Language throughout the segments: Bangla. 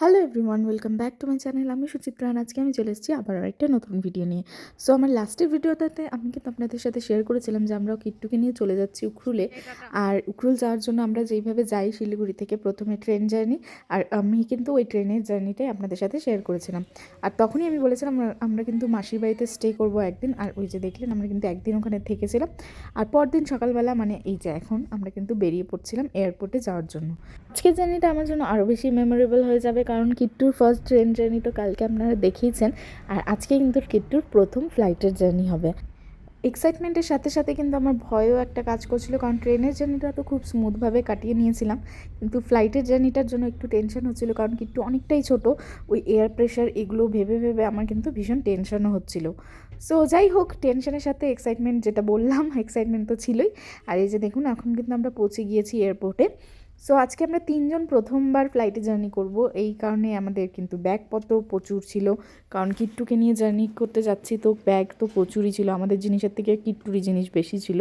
Hello everyone, welcome back to my channel. আমি সুচিত্রা। আজকে আমি চলে এসেছি আবার একটা নতুন ভিডিও নিয়ে। সো আমার লাস্টের ভিডিওটাতে আমি কিন্তু আপনাদের সাথে শেয়ার করেছিলাম যে আমরা কিট্টুকে নিয়ে চলে যাচ্ছি উখরুলে। আর উখরুল যাওয়ার জন্য আমরা যেইভাবে যাই শিলিগুড়ি থেকে প্রথমে ট্রেন জার্নি, আর আমি কিন্তু ওই ট্রেনের জার্নিটাই আপনাদের সাথে শেয়ার করেছিলাম। আর তখনই আমি বলেছিলাম আমরা কিন্তু মাসির বাড়িতে স্টে করবো একদিন। আর ওই যে দেখলেন আমরা কিন্তু একদিন ওখানে থেকেছিলাম। আর পরদিন সকালবেলা মানে এই যে এখন আমরা কিন্তু বেরিয়ে পড়ছিলাম এয়ারপোর্টে যাওয়ার জন্য। আজকের জার্নিটা আমার জন্য আরও বেশি মেমোরেবল হয়ে যাবে, কারণ কিট্টুর ফার্স্ট ট্রেন জার্নি তো কালকে আপনারা দেখিয়েছেন। আর আজকে কিন্তু কিট্টুর প্রথম ফ্লাইটের জার্নি হবে। এক্সাইটমেন্টের সাথে সাথে কিন্তু আমার ভয়ও একটা কাজ করছিল, কারণ ট্রেনের জার্নিটা তো খুব স্মুথভাবে কাটিয়ে নিয়েছিলাম, কিন্তু ফ্লাইটের জার্নিটার জন্য একটু টেনশন হচ্ছিল, কারণ কিট্টু অনেকটাই ছোট। ওই এয়ার প্রেশার এগুলো ভেবে ভেবে আমার কিন্তু ভীষণ টেনশনও হচ্ছিল। সো যাই হোক, টেনশনের সাথে এক্সাইটমেন্ট, যেটা বললাম এক্সাইটমেন্ট তো ছিলই। আর এই যে দেখুন এখন কিন্তু আমরা পৌঁছে গিয়েছি এয়ারপোর্টে। সো আজকে আমরা তিনজন প্রথমবার ফ্লাইটে জার্নি করব, এই কারণে আমাদের কিন্তু ব্যাগপত্র প্রচুর ছিল, কারণ কিট্টুকে নিয়ে জার্নি করতে যাচ্ছি তো ব্যাগ তো প্রচুরই ছিল। আমাদের জিনিসের থেকে কিট্টুরই জিনিস বেশি ছিল,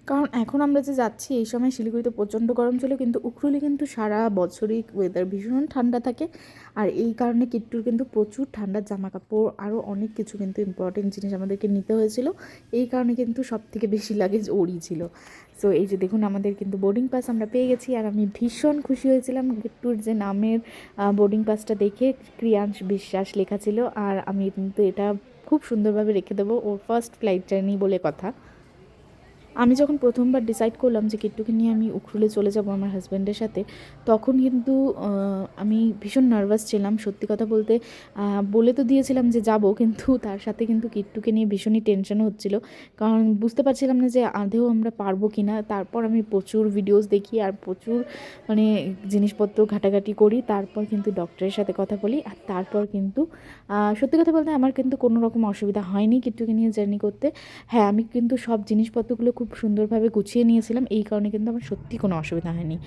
কারণ এখন আমরা যে যাচ্ছি এই সময় শিলিগুড়িতে প্রচণ্ড গরম ছিল, কিন্তু উখরুলে কিন্তু সারা বছরই ওয়েদার ভীষণ ঠান্ডা থাকে। আর এই কারণে কিট্টুর কিন্তু প্রচুর ঠান্ডার জামা কাপড় আরও অনেক কিছু কিন্তু ইম্পর্টেন্ট জিনিস আমাদেরকে নিতে হয়েছিল। এই কারণে কিন্তু সব থেকে বেশি লাগেজ ওরই ছিল। সো এই যে দেখুন আমাদের কিন্তু বোর্ডিং পাস আমরা পেয়ে গেছি, আর আমি ভীষণ খুশি হয়েছিলাম কিট্টুর যে নামের বোর্ডিং পাসটা দেখে ক্রিয়াংশ বিশ্বাস লেখা ছিল। আর আমি কিন্তু এটা খুব সুন্দরভাবে রেখে দেবো, ওর ফার্স্ট ফ্লাইট জার্নি বলে কথা। আমি যখন প্রথমবার ডিসাইড করলাম যে কিট্টুকে নিয়ে আমি উখরুলে চলে যাব আমার হাজব্যান্ডের সাথে, তখন কিন্তু আমি ভীষণ নার্ভাস ছিলাম। সত্যি কথা বলতে বলে তো দিয়েছিলাম যে যাব, কিন্তু তার সাথে কিন্তু কিট্টুকে নিয়ে ভীষণই টেনশনও হচ্ছিলো, কারণ বুঝতে পারছিলাম না যে আদৌ আমরা পারবো কি না। তারপর আমি প্রচুর ভিডিওস দেখি আর প্রচুর মানে জিনিসপত্র ঘাটাঘাটি করি, তারপর কিন্তু ডক্টরের সাথে কথা বলি। আর তারপর কিন্তু সত্যি কথা বলতে আমার কিন্তু কোনো রকম অসুবিধা হয়নি কিট্টুকে নিয়ে জার্নি করতে। হ্যাঁ, আমি কিন্তু সব জিনিসপত্রগুলো খুব সুন্দরভাবে গুছিয়ে নিয়েছিলাম, এই কারণে কিন্তু আমার সত্যি কোনো অসুবিধা হয়নি।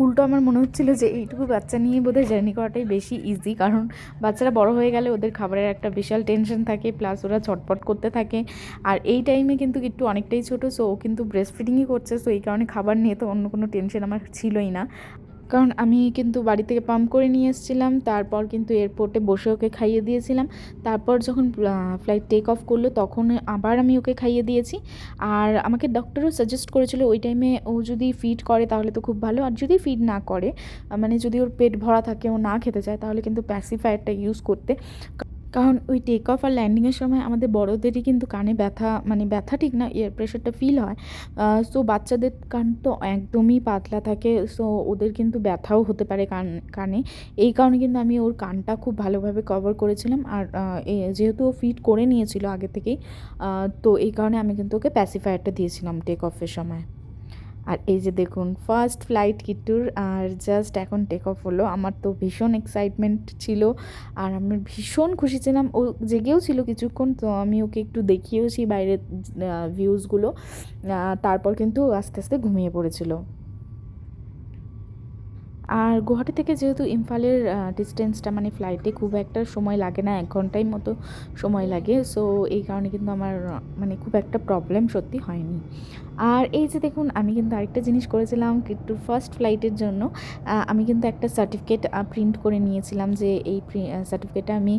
উল্টো আমার মনে হচ্ছিলো যে এইটুকু বাচ্চা নিয়ে বোধহয় জার্নি করাটাই বেশি ইজি, কারণ বাচ্চারা বড় হয়ে গেলে ওদের খাবারের একটা বিশাল টেনশন থাকে, প্লাস ওরা ছটপট করতে থাকে। আর এই টাইমে কিন্তু একটু অনেকটাই ছোটো, সো ও কিন্তু ব্রেস্ট ফিডিংই করছে, সো এই কারণে খাবার নিয়ে তো অন্য কোনো টেনশন আমার ছিলই না। কারণ আমি কিন্তু বাড়ি থেকে পাম্প করে নিয়ে এসেছিলাম, তারপর কিন্তু এয়ারপোর্টে বসে ওকে খাইয়ে দিয়েছিলাম। তারপর যখন ফ্লাইট টেক অফ করলো তখন আবার আমি ওকে খাইয়ে দিয়েছি। আর আমাকে ডক্টরও সাজেস্ট করেছিল ওই টাইমে ও যদি ফিড করে তাহলে তো খুব ভালো, আর যদি ফিড না করে মানে যদি ওর পেট ভরা থাকে, ও না খেতে চায়, তাহলে কিন্তু প্যাসিফায়ারটা ইউজ করতে। কারণ ওই টেক অফ আর ল্যান্ডিংয়ের সময় আমাদের বড়োদেরই কিন্তু কানে ব্যথা, মানে ব্যথা ঠিক না, এয়ার প্রেশারটা ফিল হয়। সো বাচ্চাদের কান তো একদমই পাতলা থাকে, সো ওদের কিন্তু ব্যথাও হতে পারে কানে। এই কারণে কিন্তু আমি ওর কানটা খুব ভালোভাবে কভার করেছিলাম। আর যেহেতু ও ফিট করে নিয়েছিল আগে থেকেই, তো এই কারণে আমি কিন্তু ওকে প্যাসিফায়ারটা দিয়েছিলাম টেক অফের সময়। আর এই যে দেখুন ফার্স্ট ফ্লাইট কিট্টুর, আর জাস্ট এখন টেক অফ হলো। আমার তো ভীষণ এক্সাইটমেন্ট ছিল, আর আমি ভীষণ খুশি ছিলাম। ও জেগেও ছিল কিছুক্ষণ, তো আমি ওকে একটু দেখিয়েওছি বাইরের ভিউজগুলো। তারপর কিন্তু আস্তে আস্তে ঘুমিয়ে পড়েছিল। আর গুয়াহাটি থেকে যেহেতু ইম্ফলের ডিস্টেন্সটা মানে ফ্লাইটে খুব একটা সময় লাগে না, 1 ঘন্টার মতো সময় লাগে। সো এই কারণে কিন্তু আমার মানে খুব একটা প্রবলেম সত্যি হয়নি। আর এই যে দেখুন আমি কিন্তু আরেকটা জিনিস করেছিলাম কিট্টুর ফার্স্ট ফ্লাইটের জন্য। আমি কিন্তু একটা সার্টিফিকেট প্রিন্ট করে নিয়েছিলাম, যে এই সার্টিফিকেটটা আমি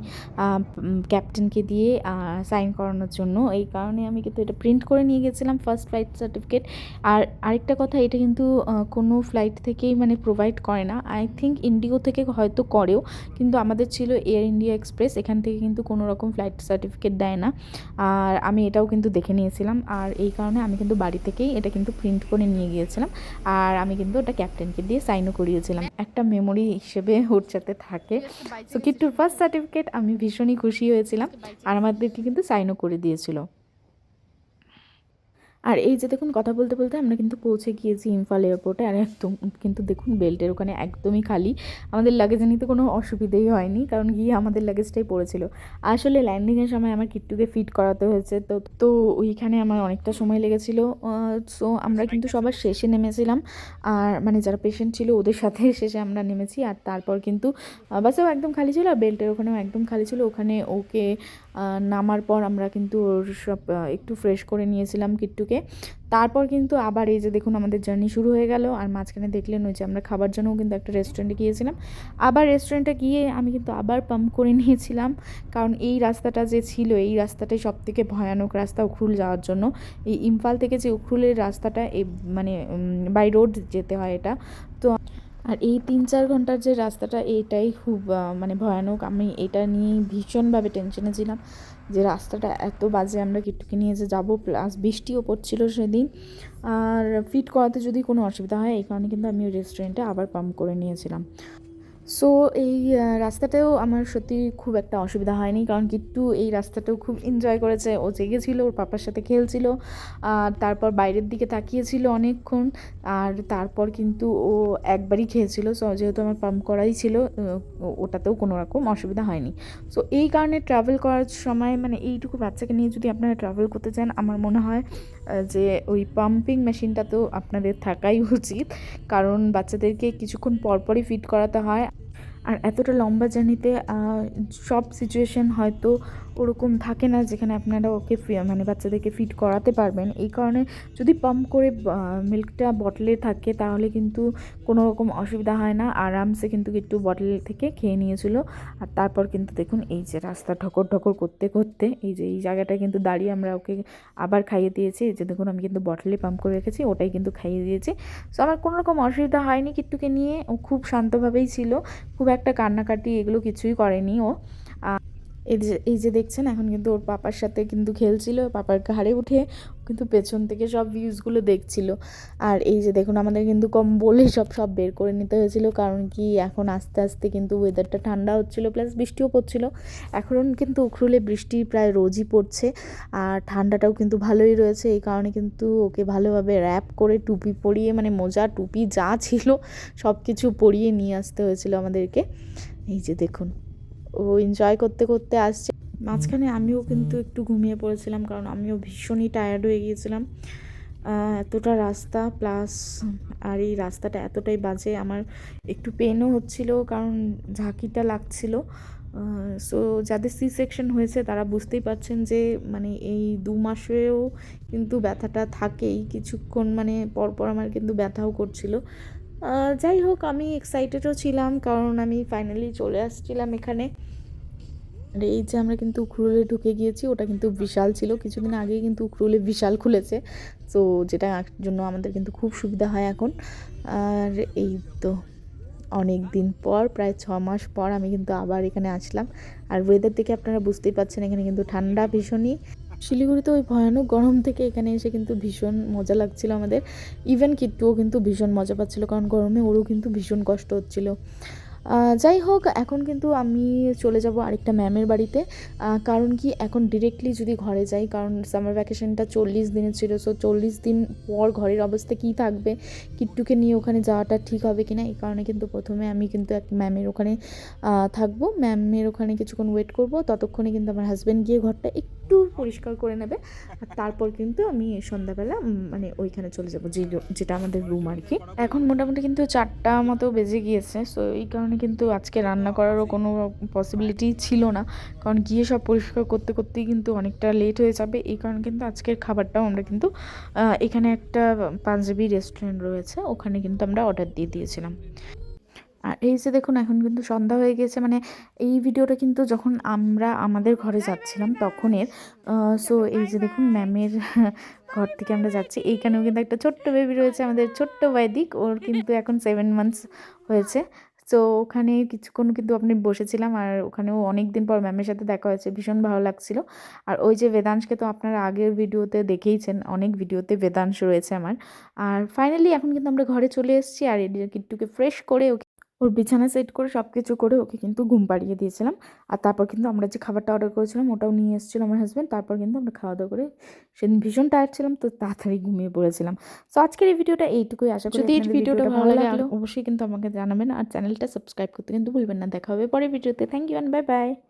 ক্যাপ্টেনকে দিয়ে সাইন করানোর জন্য। এই কারণে আমি কিন্তু এটা প্রিন্ট করে নিয়ে গেছিলাম, ফার্স্ট ফ্লাইট সার্টিফিকেট। আর আরেকটা কথা, এটা কিন্তু কোনো ফ্লাইট থেকেই মানে প্রোভাইড করে না। আই থিঙ্ক ইন্ডিগো থেকে হয়তো করেও, কিন্তু আমাদের ছিল এয়ার ইন্ডিয়া এক্সপ্রেস, এখান থেকে কিন্তু কোনো রকম ফ্লাইট সার্টিফিকেট দেয় না। আর আমি এটাও কিন্তু দেখে নিয়েছিলাম, আর এই কারণে আমি কিন্তু বাড়ি থেকেই এটা কিন্তু প্রিন্ট করে নিয়ে গিয়েছিলাম। আর আমি কিন্তু ওটা ক্যাপ্টেনকে দিয়ে সাইনও করিয়েছিলাম, একটা মেমোরি হিসেবে ওর সাথে থাকে। সো কিট্টুর ফার্স্ট সার্টিফিকেট আমি ভীষণই খুশি হয়েছিলাম, আর আমাদেরকে কিন্তু সাইনও করে দিয়েছিল। আর এই যে দেখুন কথা বলতে বলতে আমরা কিন্তু পৌঁছে গিয়েছি ইম্ফল এয়ারপোর্টে। আর একদম কিন্তু দেখুন বেল্টের ওখানে একদমই খালি, আমাদের লাগেজ নিতে কোনো অসুবিধেই হয়নি, কারণ গিয়ে আমাদের লাগেজটাই পড়েছিল। আসলে ল্যান্ডিংয়ের সময় আমার কিট্টুকে ফিট করাতে হয়েছে, তো তো ওইখানে আমার অনেকটা সময় লেগেছিলো। সো আমরা কিন্তু সবার শেষে নেমেছিলাম, আর মানে যারা পেশেন্ট ছিল ওদের সাথে শেষে আমরা নেমেছি। আর তারপর কিন্তু বাসেও একদম খালি ছিল, আর বেল্টের ওখানেও একদম খালি ছিল। ওখানে ওকে নামার পর আমরা কিন্তু ওর সব একটু ফ্রেশ করে নিয়েছিলাম কিট্টুকে। তারপর কিন্তু আবার এই যে দেখুন আমাদের জার্নি শুরু হয়ে গেল। আর মাঝখানে দেখলেন ওই যে আমরা খাবার জন্যও কিন্তু একটা রেস্টুরেন্টে গিয়েছিলাম। আবার রেস্টুরেন্টে গিয়ে আমি কিন্তু আবার পাম্প করে নিয়েছিলাম, কারণ এই রাস্তাটা যে ছিল এই রাস্তাটাই সবথেকে ভয়ানক রাস্তা উখরুল যাওয়ার জন্য। এই ইম্ফল থেকে যে উখরুলের রাস্তাটা এই মানে বাই রোড যেতে হয় এটা। তো আর এই 3-4 ঘন্টার যে রাস্তাটা এইটাই খুব মানে ভয়ানক। আমি এটা নিয়েই ভীষণভাবে টেনশনে ছিলাম যে রাস্তাটা এত বাজে, আমরা কিট্টুকে নিয়ে যে যাবো, প্লাস বৃষ্টিও পড়ছিল সেদিন। আর ফিট করাতে যদি কোনো অসুবিধা হয় এই কারণে কিন্তু আমি ওই রেস্টুরেন্টে আবার পাম্প করে নিয়েছিলাম। সো এই রাস্তাতেও আমার সত্যি খুব একটা অসুবিধা হয়নি, কারণ কিট্টু এই রাস্তাটাও খুব এনজয় করেছে। ও জেগেছিল, ওর পাপার সাথে খেলছিল, আর তারপর বাইরের দিকে তাকিয়েছিল অনেকক্ষণ। আর তারপর কিন্তু ও একবারই খেয়েছিল। সো যেহেতু আমার পাম্প করাই ছিল, ওটাতেও কোনো রকম অসুবিধা হয়নি। সো এই কারণে ট্রাভেল করার সময় মানে এইটুকু বাচ্চাকে নিয়ে যদি আপনারা ট্রাভেল করতে চান, আমার মনে হয় যে ওই পাম্পিং মেশিনটা তো আপনাদের থাকাই উচিত, কারণ বাচ্চাদেরকে কিছুক্ষণ পরপরই ফিট করাতে হয়। আর এতটা লম্বা জার্নিতে সব সিচুয়েশন হয়তো ওরকম থাকে না যেখানে আপনারা ওকে মানে বাচ্চাদেরকে ফিট করাতে পারবেন। এই কারণে যদি পাম্প করে মিল্কটা বটলে থাকে তাহলে কিন্তু কোনো রকম অসুবিধা হয় না, আরামসে কিন্তু একটু বটল থেকে খেয়ে নিয়েছিল। আর তারপর কিন্তু দেখুন এই যে রাস্তা ঠকর ঠকর করতে করতে এই যে এই জায়গাটায় কিন্তু দাঁড়িয়ে আমরা ওকে আবার খাইয়ে দিয়েছি। এই যে দেখুন আমি কিন্তু বটলে পাম্প করে রেখেছি, ওটাই কিন্তু খাইয়ে দিয়েছি। সো আমার কোনো রকম অসুবিধা হয়নি কিট্টুকে নিয়ে, ও খুব শান্তভাবেই ছিল, খুব একটা কান্নাকাটি এগুলো কিছুই করেনি ও। এই যে দেখছেন এখন কিন্তু ওর পাপার সাথে কিন্তু খেলছিল, পাপার ঘাড়ে উঠে কিন্তু পেছন থেকে সব ভিউজগুলো দেখছিল। আর এই যে দেখুন আমাদের কিন্তু কম্বলে সব বের করে নিতে হয়েছিল, কারণ কি এখন আস্তে আস্তে কিন্তু ওয়েদারটা ঠান্ডা হচ্ছিল, প্লাস বৃষ্টিও পড়ছিল। এখন কিন্তু উখরুলে বৃষ্টি প্রায় রোজই পড়ছে, আর ঠান্ডাটাও কিন্তু ভালোই রয়েছে। এই কারণে কিন্তু ওকে ভালোভাবে র্যাপ করে টুপি পরিয়ে, মানে মোজা টুপি যা ছিল সব কিছু পরিয়ে নিয়ে আসতে হয়েছিল আমাদেরকে। এই যে দেখুন ও এনজয় করতে করতে আসছে। মাঝখানে আমিও কিন্তু একটু ঘুমিয়ে পড়েছিলাম, কারণ আমিও ভীষণই টায়ার্ড হয়ে গিয়েছিলাম। এতটা রাস্তা প্লাস আর এই রাস্তাটা এতটাই বাজে, আমার একটু পেনও হচ্ছিল কারণ ঝাঁকিটা লাগছিল। সো যাদের সি সেকশন হয়েছে তারা বুঝতেই পারছেন যে মানে এই 2 মাসেও কিন্তু ব্যথাটা থাকেই কিছুক্ষণ, মানে পরপর আমার কিন্তু ব্যথাও করছিল। যাই হোক আমি এক্সাইটেডও ছিলাম, কারণ আমি ফাইনালি চলে আসছিলাম এখানে। আর এই যে আমরা কিন্তু উখরুলে ঢুকে গিয়েছি, ওটা কিন্তু বিশাল ছিল, কিছুদিন আগেই কিন্তু উখরুলে বিশাল খুলেছে। সো যেটার জন্য আমাদের কিন্তু খুব সুবিধা হয় এখন। আর এই তো অনেক দিন পর, প্রায় 6 মাস পর আমি কিন্তু আবার এখানে আসলাম। আর ওয়েদার দেখে আপনারা বুঝতেই পারছেন এখানে কিন্তু ঠান্ডা ভীষণই। শিলিগুড়িতে ওই ভয়ানক গরম থেকে এখানে এসে কিন্তু ভীষণ মজা লাগছিল আমাদের। ইভেন কিট্টুও কিন্তু ভীষণ মজা পাচ্ছিল, কারণ গরমে ওরও কিন্তু ভীষণ কষ্ট হচ্ছিল। যাই হোক এখন কিন্তু আমি চলে যাব আরেকটা ম্যামের বাড়িতে, কারণ কি এখন ডিরেক্টলি যদি ঘরে যাই, কারণ সামার ভ্যাকেশনটা 40 দিনের ছিল। সো 40 দিন পর ঘরের অবস্থা কী থাকবে, কিট্টুকে নিয়ে ওখানে যাওয়াটা ঠিক হবে কি না, এই কারণে কিন্তু প্রথমে আমি কিন্তু এক ম্যামের ওখানে থাকবো, ম্যামের ওখানে কিছুক্ষণ ওয়েট করব। ততক্ষণে কিন্তু আমার হাজব্যান্ড গিয়ে ঘরটা একটু পরিষ্কার করে নেবে, আর তারপর কিন্তু আমি সন্ধ্যাবেলা মানে ওইখানে চলে যাব, যেটা আমাদের রুম আর কি। এখন মোটামুটি কিন্তু 4টা মতো বেজে গিয়েছে। সো এই কারণে কিন্তু আজকে রান্না করারও কোনো পসিবিলিটি ছিল না, কারণ গিয়ে সব পরিষ্কার করতে করতেই কিন্তু অনেকটা লেট হয়ে যাবে। এই কারণে কিন্তু আজকের খাবারটাও আমরা কিন্তু এখানে একটা পাঞ্জাবি রেস্টুরেন্ট রয়েছে, ওখানে কিন্তু আমরা অর্ডার দিয়ে দিয়েছিলাম। আর এই যে দেখুন এখন কিন্তু সন্ধ্যা হয়ে গিয়েছে, মানে এই ভিডিওটা কিন্তু যখন আমরা আমাদের ঘরে যাচ্ছিলাম তখনের। সো এই যে দেখুন ম্যামের ঘর থেকে আমরা যাচ্ছি, এইখানেও কিন্তু একটা ছোট্ট বেবি রয়েছে, আমাদের ছোট্ট বৈদিক, ওর কিন্তু এখন 7 মান্থস হয়েছে। সো ওখানে কিছুক্ষণ কিন্তু আপনি বসেছিলাম, আর ওখানেও অনেক দিন পর ম্যামের সাথে দেখা হয়েছে, ভীষণ ভালো লাগছিল। আর ওই যে বেদাংশকে তো আপনারা আগের ভিডিওতে দেখেইছেন, অনেক ভিডিওতে বেদাংশ রয়েছে আমার। আর ফাইনালি এখন কিন্তু আমরা ঘরে চলে এসেছি, আর এদিকে কিট্টুকে ফ্রেশ করে ওর বিছানা সেট করে সব কিছু করে ওকে কিন্তু ঘুম পাড়িয়ে দিয়েছিলাম। আর তারপর কিন্তু আমরা যে খাবারটা অর্ডার করেছিলাম ওটাও নিয়ে এসেছিলো আমার হাজব্যান্ড। তারপর কিন্তু আমরা খাওয়া দাওয়া করে সেদিন ভীষণ টায়ার্ড ছিলাম, তো তাড়াতাড়ি ঘুমিয়ে পড়েছিলাম। সো আজকের এই ভিডিওটা এইটুকুই, আশা করি আপনাদের ভিডিওটা ভালো লাগলো অবশ্যই কিন্তু আমাকে জানাবেন, আর চ্যানেলটা সাবস্ক্রাইব করতে কিন্তু ভুলবেন না। দেখা হবে পরের ভিডিওতে। Thank you and bye by.